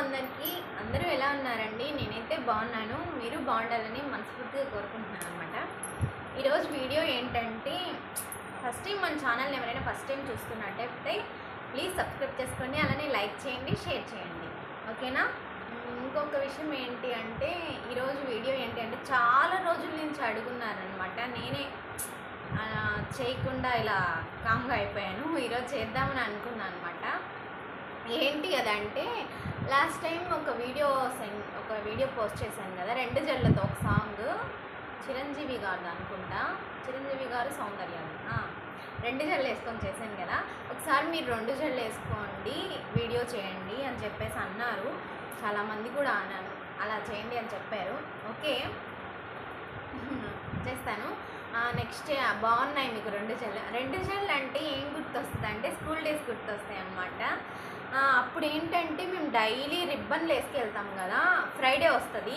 అందరికీ. అందరూ ఎలా ఉన్నారండి? నేనైతే బాగున్నాను. మీరు బాగుండాలని మనస్ఫూర్తిగా కోరుకుంటున్నాను అనమాట. ఈరోజు వీడియో ఏంటంటే, ఫస్ట్ టైం మన ఛానల్ని ఎవరైనా ఫస్ట్ టైం చూస్తున్నట్టయితే ప్లీజ్ సబ్స్క్రైబ్ చేసుకోండి, అలానే లైక్ చేయండి, షేర్ చేయండి, ఓకేనా? ఇంకొక విషయం ఏంటి అంటే, ఈరోజు వీడియో ఏంటి అంటే, చాలా రోజుల నుంచి అడుగున్నారనమాట. నేనే చేయకుండా ఇలా కామ్గా అయిపోయాను. ఈరోజు చేద్దామని అనుకున్నాను అనమాట. ఏంటి అదంటే, లాస్ట్ టైం ఒక వీడియో పోస్ట్ చేశాను కదా, రెండు జళ్ళతో ఒక సాంగ్, చిరంజీవి గారు అనుకుంటా, చిరంజీవి గారు సౌందర్యాలు, రెండు జళ్ళు వేసుకొని చేశాను కదా. ఒకసారి మీరు రెండు జళ్ళు వేసుకోండి, వీడియో చేయండి అని చెప్పేసి అన్నారు. చాలామంది కూడా అన్నాను అలా చేయండి అని చెప్పారు. ఓకే, చేస్తాను. నెక్స్ట్ బాగున్నాయి మీకు రెండు జళ్ళు అంటే ఏం గుర్తొస్తుంది అంటే, స్కూల్ డేస్ గుర్తొస్తాయి అన్నమాట. అప్పుడు ఏంటంటే, మేము డైలీ రిబ్బన్లు వేసుకెళ్తాం కదా, ఫ్రైడే వస్తుంది,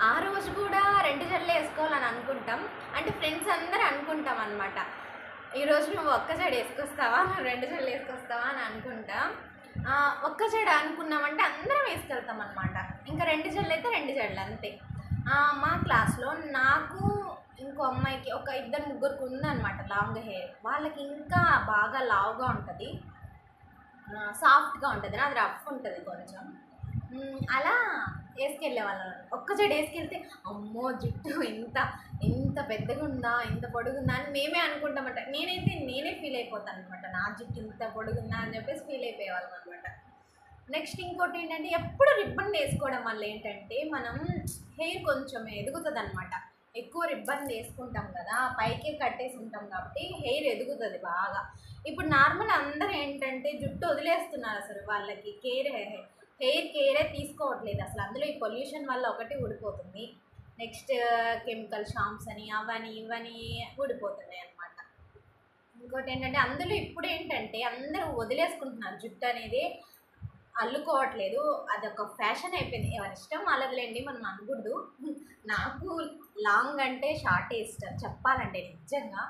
ఆ రోజు కూడా రెండు జళ్ళు వేసుకోవాలని అనుకుంటాం. అంటే ఫ్రెండ్స్ అందరూ అనుకుంటాం అనమాట, ఈరోజు నువ్వు ఒక్క జడ వేసుకొస్తావా, నువ్వు రెండు జళ్ళు వేసుకొస్తావా అని అనుకుంటాం. ఒక్క జడ అనుకున్నామంటే అందరం వేసుకెళ్తాం అనమాట. ఇంకా రెండు జళ్ళు అయితే రెండు జళ్ళు అంతే. మా క్లాస్లో నాకు ఇంకో అమ్మాయికి ఒక ఇద్దరు ముగ్గురికి ఉందన్నమాట లాంగ్ హెయిర్. వాళ్ళకి ఇంకా బాగా లావుగా ఉంటుంది, సాఫ్ట్గా ఉంటుంది, అది రఫ్ ఉంటుంది కొంచెం. అలా వేసుకెళ్ళే వాళ్ళం. ఒక్క జడ వేసుకెళ్తే అమ్మో జుట్టు ఇంత పెద్దగా ఉందా, ఇంత పొడుగుందా అని మేమే అనుకుంటామంట. నేనే ఫీల్ అయిపోతాను అనమాట, నా జుట్టు ఇంత పొడుగుందా అని చెప్పేసి ఫీల్ అయిపోయేవాళ్ళం అనమాట. నెక్స్ట్ ఇంకోటి ఏంటంటే, ఎప్పుడు రిబ్బన్ వేసుకోవడం వల్ల ఏంటంటే, మనం హెయిర్ కొంచెం ఎదుగుతుంది అనమాట. ఎక్కువ రిబ్బన్ వేసుకుంటాం కదా, పైకే కట్టేసి ఉంటాం కాబట్టి హెయిర్ ఎదుగుతుంది బాగా. ఇప్పుడు నార్మల్ అందరూ ఏంటంటే జుట్టు వదిలేస్తున్నారు, అసలు వాళ్ళకి హెయిర్ కేరే తీసుకోవట్లేదు అసలు. అందులో ఈ పొల్యూషన్ వల్ల ఒకటి ఊడిపోతుంది, నెక్స్ట్ కెమికల్ షాంప్స్ అని అవని ఇవని ఊడిపోతున్నాయి అనమాట. ఇంకోటి ఏంటంటే, అందులో ఇప్పుడు ఏంటంటే అందరూ వదిలేసుకుంటున్నారు, జుట్టు అనేది అల్లుకోవట్లేదు. అదొక ఫ్యాషన్ అయిపోయింది. ఎవరి ఇష్టం వాళ్ళదిలేండి, మనం అనకూడదు. నాకు లాంగ్ అంటే షార్టే ఇష్టం చెప్పాలంటే నిజంగా.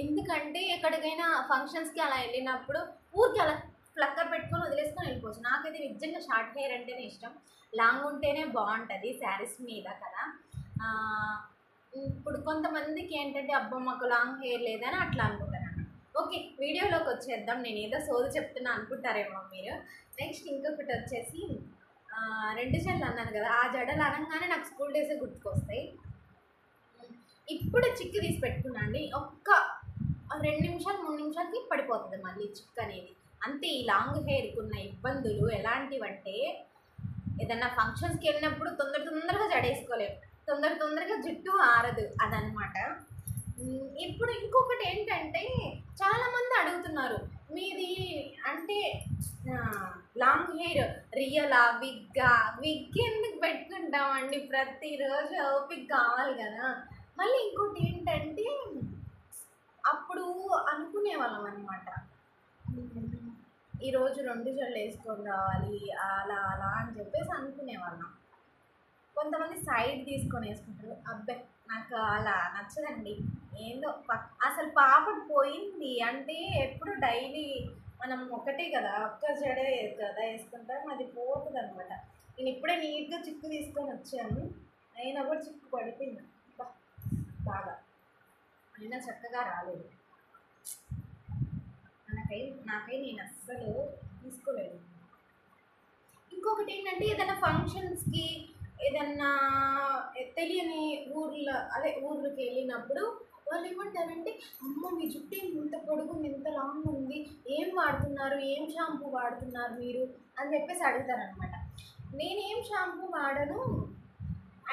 ఎందుకంటే ఎక్కడికైనా ఫంక్షన్స్కి అలా వెళ్ళినప్పుడు ఊరికి అలా ఫ్లక్కర్ పెట్టుకొని వదిలేసుకొని వెళ్ళిపోవచ్చు. నాకైతే నిజంగా షార్ట్ హెయిర్ అంటేనే ఇష్టం. లాంగ్ ఉంటేనే బాగుంటుంది శారీస్ మీద కదా. ఇప్పుడు కొంతమందికి ఏంటంటే, అబ్బా మాకు లాంగ్ హెయిర్ లేదని అట్లా అనుకుంటాను. ఓకే, వీడియోలోకి వచ్చేద్దాం. నేను ఏదో సోది చెప్తున్నా అనుకుంటారేమో మీరు. నెక్స్ట్ ఇంకొకటి వచ్చేసి, రెండు జడలు అన్నాను కదా, ఆ జడలు అనగానే నాకు స్కూల్ డేసే గుర్తుకొస్తాయి. ఇప్పుడు చిక్కు తీసి పెట్టుకున్నాండి, ఒక్క 2 నిమిషాలు 3 నిమిషాలకి పడిపోతుంది మళ్ళీ చిక్కు అనేది. అంతే. ఈ లాంగ్ హెయిర్కి ఉన్న ఇబ్బందులు ఎలాంటివంటే, ఏదన్నా ఫంక్షన్స్కి వెళ్ళినప్పుడు తొందరగా జడేసుకోలేము, తొందరగా జుట్టు ఆరదు, అదనమాట. ఇప్పుడు ఇంకొకటి ఏంటంటే, చాలామంది అడుగుతున్నారు, మీది అంటే లాంగ్ హెయిర్ రియలా విగ్ ఎందుకు పెట్టుకుంటామండి, ప్రతిరోజు ఓపిక కావాలి కదా. మళ్ళీ ఇంకోటి ఏంటంటే, అప్పుడు అనుకునేవాళ్ళం అనమాట, ఈరోజు రెండు జడలు వేసుకొని రావాలి అలా అని చెప్పేసి అనుకునేవాళ్ళం. కొంతమంది సైడ్ తీసుకొని వేసుకుంటారు. అబ్బాయి నాకు అలా నచ్చదండి. ఏందో అసలు పాపడు పోయింది అంటే, ఎప్పుడు డైలీ మనం ఒకటే కదా, ఒక్క జడే కదా వేసుకుంటాం, అది పోతుంది అనమాట. నేను ఇప్పుడే నీట్గా చిక్కు తీసుకొని వచ్చాను, అయినా కూడా చిక్కు పడిపోయింది బాగా, అయినా చక్కగా రాలేదు. నాకై నేను అస్సలు తీసుకోలేదు. ఇంకొకటి ఏంటంటే, ఏదైనా ఫంక్షన్స్కి ఏదన్నా తెలియని ఊర్లకి వెళ్ళినప్పుడు వాళ్ళు ఏమంటారంటే, అమ్మ మీ జుట్టు ఇంత పొడుగుంది, ఇంత లాంగ్ ఉంది, ఏం వాడుతున్నారు, ఏం షాంపూ వాడుతున్నారు మీరు అని చెప్పేసి అడుగుతారనమాట. నేనేం షాంపూ వాడను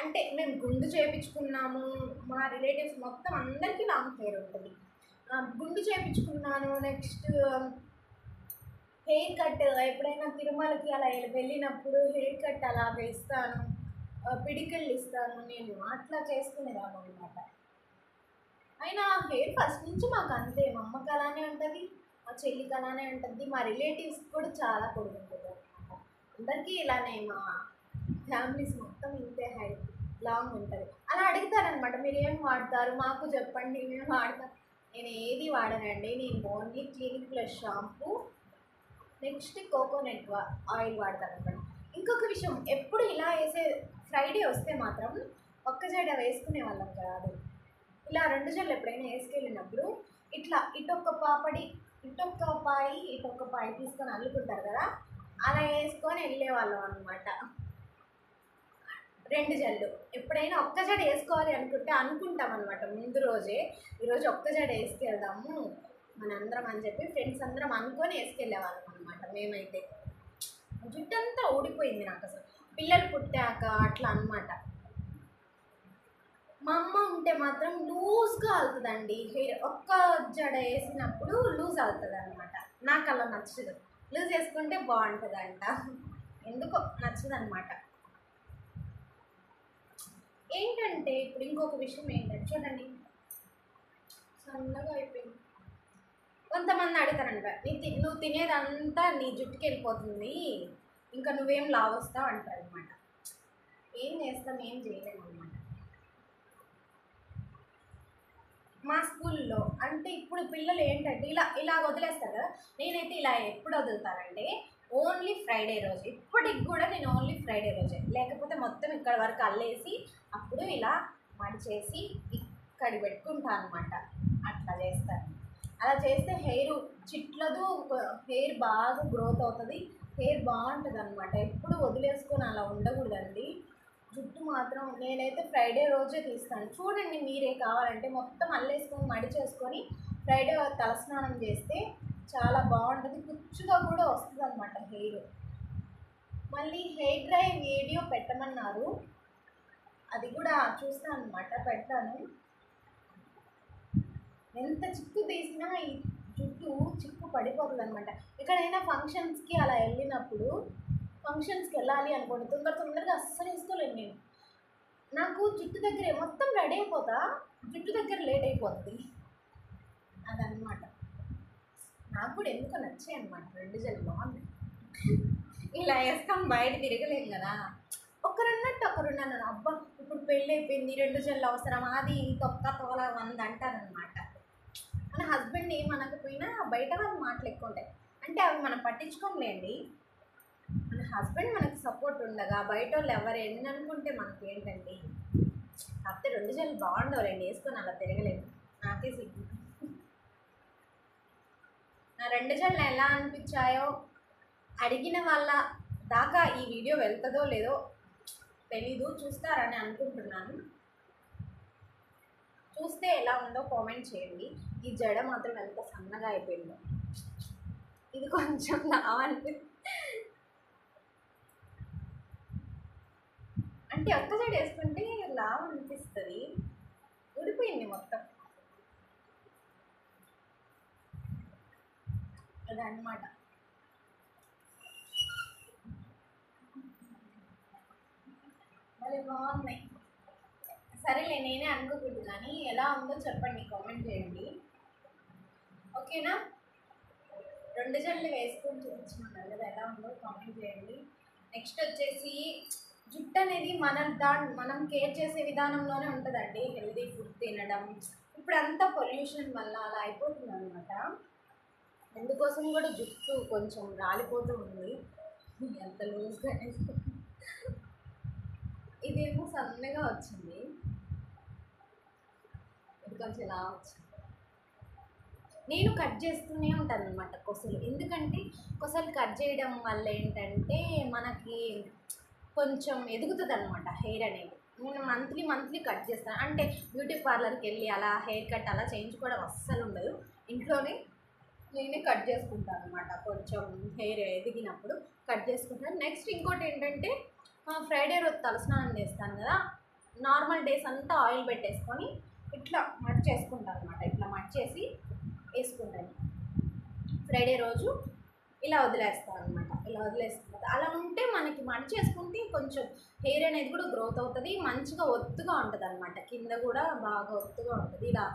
అంటే, మేము గుండు చేయించుకున్నాము, మా రిలేటివ్స్ మొత్తం అందరికీ లాంగ్ హెయిర్ ఉంటుంది, గుండు చేయించుకున్నాను. నెక్స్ట్ హెయిర్ కట్, ఎప్పుడైనా తిరుమలకి అలా వెళ్ళినప్పుడు హెయిర్ కట్ అలా వేస్తాను, పిడికళ్ళు ఇస్తాను, నేను అట్లా చేసుకునేదాన్ని అనమాట. అయినా హెయిర్ ఫస్ట్ నుంచి మాకు అంతే, మా అమ్మకి అలానే ఉంటుంది, మా చెల్లికి అలానే ఉంటుంది, మా రిలేటివ్స్కి కూడా చాలా పొడుగుంటుంది అనమాట. అందరికీ ఇలానే, మా ఫ్యామిలీస్ మొత్తం ఇంతే హెయిర్ లాంగ్ ఉంటుంది. అలా అడుగుతారనమాట, మీరు ఏం వాడతారు మాకు చెప్పండి, మేము వాడతాం. నేను ఏది వాడనండి, నేను only clinic plus shampoo, next coconut oil వాడతాను అనమాట. ఇంకొక విషయం, ఎప్పుడు ఇలా వేసే ఫ్రైడే వస్తే మాత్రం ఒక్క జడ వేసుకునే వాళ్ళం కాదు. ఇలా 2 జడలు ఎప్పుడైనా వేసుకెళ్ళినప్పుడు ఇట్లా ఇటొక్క పాపడి ఇటొక్క పాయి ఇటొక్క పాయి తీసుకొని అల్లుకుంటారు కదా, అలా వేసుకొని వెళ్ళేవాళ్ళం అనమాట. 2 జడలు ఎప్పుడైనా ఒక్క జడ వేసుకోవాలి అనుకుంటాం అనమాట ముందు రోజే, ఈరోజు ఒక్క జడ వేసుకెళ్దాము మనందరం అని చెప్పి ఫ్రెండ్స్ అందరం అనుకొని వేసుకెళ్ళేవాళ్ళం అనమాట. మేమైతే జుట్టంతా ఊడిపోయింది నాకు అసలు, పిల్లలు పుట్టాక అట్లా అనమాట. మా అమ్మ ఉంటే మాత్రం లూజ్గా అవుతుందండి హెయిర్, ఒక్క జడ వేసినప్పుడు లూజ్ అవుతుంది అనమాట. నాకు అలా నచ్చదు, లూజ్ వేసుకుంటే బాగుంటుందంట, ఎందుకో నచ్చదు అనమాట. ఏంటంటే ఇప్పుడు ఇంకొక విషయం ఏంటంటే చూడండి, సన్నగా అయిపోయింది. కొంతమంది అడుగుతారంట, నువ్వు తినేదంతా నీ జుట్టుకి వెళ్ళిపోతుంది, ఇంకా నువ్వేం లావు వస్తావు అంటారు అనమాట. ఏం చేస్తాం, ఏం చేయలేము అనమాట. మా స్కూల్లో అంటే ఇప్పుడు పిల్లలు ఏంటంటే ఇలా వదిలేస్తారు కదా, నేనైతే ఇలా ఎప్పుడు వదులుతానంటే ఓన్లీ ఫ్రైడే రోజు. ఇప్పటికి కూడా నేను ఓన్లీ ఫ్రైడే రోజే, లేకపోతే మొత్తం ఇక్కడ వరకు అల్లేసి అప్పుడు ఇలా మడిచేసి ఇక్కడ పెట్టుకుంటాను అనమాట. అట్లా చేస్తాను. అలా చేస్తే హెయిర్ చిట్లదు, హెయిర్ బాగా గ్రోత్ అవుతుంది, హెయిర్ బాగుంటుంది అనమాట. ఎప్పుడు వదిలేసుకొని అలా ఉండకూడదండి. జుట్టు మాత్రం నేనైతే ఫ్రైడే రోజే తీస్తాను. చూడండి మీరే కావాలంటే మొత్తం అల్లేసుకొని మడిచేసుకొని ఫ్రైడే తలస్నానం చేస్తే చాలా బాగుంటుంది, కుచ్చుగా కూడా వస్తుంది అనమాట హెయిర్. మళ్ళీ హెయిర్ డ్రై వీడియో పెట్టమన్నారు, అది కూడా చూస్తాను అనమాట, పెడతాను. ఎంత చిక్కు తీసినా ఈ జుట్టు చిక్కు పడిపోతుంది అనమాట. ఎక్కడైనా ఫంక్షన్స్కి అలా వెళ్ళినప్పుడు, ఫంక్షన్స్కి వెళ్ళాలి అనుకోండి, తొందరగా అస్సలు వేసుకోలేను నేను. నాకు జుట్టు దగ్గర మొత్తం రెడీ అయిపోతా, జుట్టు దగ్గర లేట్ అయిపోతుంది అదనమాట. నాకు కూడా ఎందుకో నచ్చాయి అనమాట 2 జడలు, బాగుంది. ఇలా వేసుకొని బయట తిరగలేము కదా, ఒకరున్నట్టు ఒకరున్నాను. అబ్బా ఇప్పుడు పెళ్ళి అయిపోయింది 2 జడలు అవసరం, అది తొక్క తోల 100 అంటారనమాట. మన హస్బెండ్ ఏమనకపోయినా బయట వాళ్ళు మాటలు ఎక్కువ ఉంటాయి, అంటే అవి మనం పట్టించుకోలేండి. మన హస్బెండ్ మనకు సపోర్ట్ ఉండగా బయట వాళ్ళు ఎవరు ఎన్ని అనుకుంటే మనకి ఏంటండి. కాకపోతే 2 జడలు బాగుండవు, 2 వేసుకొని అలా తిరగలేము, నాకే సిగ్గు. నా 2 జడలు ఎలా అనిపించాయో అడిగిన వాళ్ళ దాకా ఈ వీడియో వెళ్తుందో లేదో తెలీదు, చూస్తారని అనుకుంటున్నాను. చూస్తే ఎలా ఉందో కామెంట్ చేయండి. ఈ జడ మాత్రం ఎంత సన్నగా అయిపోయిందో, ఇది కొంచెం అంటే ఒక్క జడ వేసుకుంటే లావు అనిపిస్తుంది, ఊడిపోయింది మొత్తం అదనమాట. మళ్ళీ బాగున్నాయి. సరేలే, నేనే అనుకోకూడదు కానీ ఎలా ఉందో చెప్పండి, కామెంట్ చేయండి, ఓకేనా. 2 జడలు వేసుకొని చూపించుకున్నాను కదా, ఎలా ఉందో కామెంట్ చేయండి. నెక్స్ట్ వచ్చేసి జుట్టు అనేది మనం కేర్ చేసే విధానంలోనే ఉంటుందండి. హెల్దీ ఫుడ్ తినడం, ఇప్పుడు అంతా పొల్యూషన్ వల్ల అలా అయిపోతుంది అనమాట. అందుకోసం కూడా జుట్టు కొంచెం రాలిపోతూ ఉంది, ఎంత లూజ్గా. ఇదేమో సన్నగా వచ్చింది, ఇది కొంచెం ఇలా వచ్చింది. నేను కట్ చేస్తూనే ఉంటాను అనమాట కొసలు, ఎందుకంటే కొసలు కట్ చేయడం వల్ల ఏంటంటే మనకి కొంచెం ఎదుగుతుంది అనమాట హెయిర్ అనేది. నేను మంత్లీ కట్ చేస్తాను, అంటే బ్యూటీ పార్లర్కి వెళ్ళి అలా హెయిర్ కట్ అలా చేయించుకోవడం అస్సలు ఉండదు, ఇంట్లోనే నేనే కట్ చేసుకుంటాను అనమాట. కొంచెం హెయిర్ ఎదిగినప్పుడు కట్ చేసుకుంటాను. నెక్స్ట్ ఇంకోటి ఏంటంటే ఫ్రైడే రోజు తలస్నానం చేస్తాను కదా, నార్మల్ డేస్ అంతా ఆయిల్ పెట్టేసుకొని ఇట్లా మడ్ చేసుకుంటాను అనమాట. ఇట్లా మడ్ చేసి వేసుకుంటాను. ఫ్రైడే రోజు ఇలా వదిలేస్తాను అనమాట, ఇలా వదిలేస్తుంది. అలా ఉంటే మనకి మడ్ చేసుకుంటే కొంచెం హెయిర్ అనేది కూడా గ్రోత్ అవుతుంది, మంచిగా ఒత్తుగా ఉంటుంది అనమాట. కింద కూడా బాగా ఒత్తుగా ఉంటుంది, ఇలా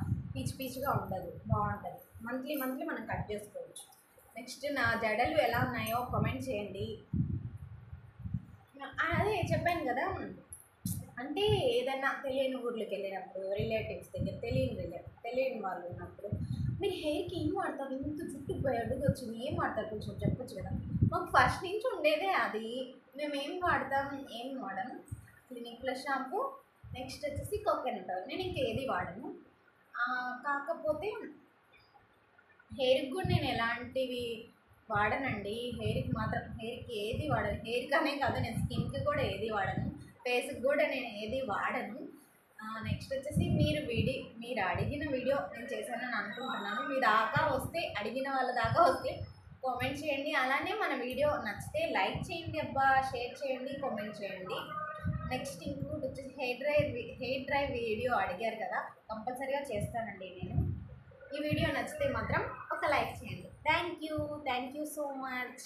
పీచుగా ఉండదు, బాగుంటుంది. మంత్లీ మనం కట్ చేసుకోవచ్చు. నెక్స్ట్ నా జడలు ఎలా ఉన్నాయో కామెంట్ చేయండి. అదే చెప్పాను కదా, అంటే ఏదైనా తెలియని ఊర్లోకి వెళ్ళినప్పుడు, రిలేటివ్స్ దగ్గర తెలియని వాళ్ళు ఉన్నప్పుడు, మీరు హెయిర్కి ఏం వాడతారు, ఇంత జుట్టు అడుగు వచ్చింది, ఏం వాడతారు కొంచెం చెప్పచ్చు కదా. మాకు ఫస్ట్ నుంచి ఉండేదే అది, మేము ఏం వాడతాం, ఏం వాడము. క్లినిక్ ప్లస్ షాంపూ, నెక్స్ట్ వచ్చేసి కోకోనట్ ఆయిల్. నేను ఇంకేది వాడను. కాకపోతే హెయిర్కి కూడా నేను ఎలాంటివి వాడనండి. హెయిర్కి మాత్రం, హెయిర్కి ఏది వాడను. హెయిర్కి అనే కాదు, నేను స్కిన్కి కూడా ఏది వాడను. ఫేస్కి కూడా నేను ఏది వాడను. నెక్స్ట్ వచ్చేసి మీరు అడిగిన వీడియో నేను చేశానని అనుకుంటున్నాను. మీ దాకా వస్తే, అడిగిన వాళ్ళ దాకా వస్తే కామెంట్ చేయండి. అలానే మన వీడియో నచ్చితే లైక్ చేయండి అబ్బా, షేర్ చేయండి, కామెంట్ చేయండి. నెక్స్ట్ ఇంకోటి వచ్చేసి హెయిర్ డ్రై వీడియో అడిగారు కదా, కంపల్సరీగా చేస్తానండి నేను. ఈ వీడియో నచ్చితే మాత్రం ఒక లైక్ చేయండి. Thank you so much.